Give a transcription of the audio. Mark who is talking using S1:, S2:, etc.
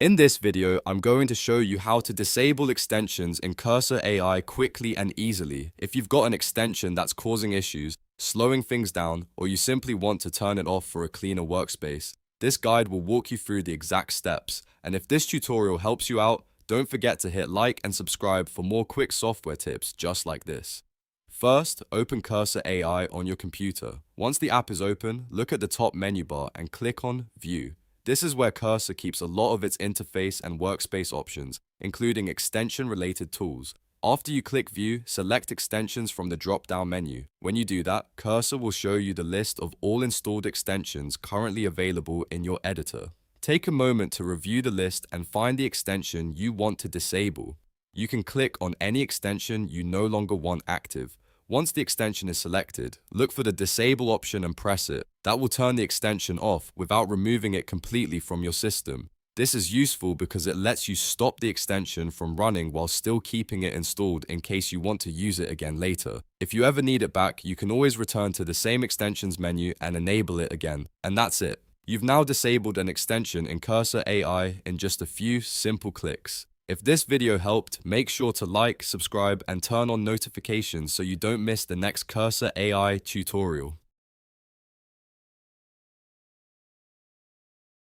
S1: In this video, I'm going to show you how to disable extensions in Cursor AI quickly and easily. If you've got an extension that's causing issues, slowing things down, or you simply want to turn it off for a cleaner workspace, this guide will walk you through the exact steps. And if this tutorial helps you out, don't forget to hit like and subscribe for more quick software tips just like this. First, open Cursor AI on your computer. Once the app is open, look at the top menu bar and click on View. This is where Cursor keeps a lot of its interface and workspace options, including extension-related tools. After you click View, select Extensions from the drop-down menu. When you do that, Cursor will show you the list of all installed extensions currently available in your editor. Take a moment to review the list and find the extension you want to disable. You can click on any extension you no longer want active. Once the extension is selected, look for the Disable option and press it. That will turn the extension off without removing it completely from your system. This is useful because it lets you stop the extension from running while still keeping it installed in case you want to use it again later. If you ever need it back, you can always return to the same extensions menu and enable it again. And that's it. You've now disabled an extension in Cursor AI in just a few simple clicks. If this video helped, make sure to like, subscribe, and turn on notifications so you don't miss the next Cursor AI tutorial.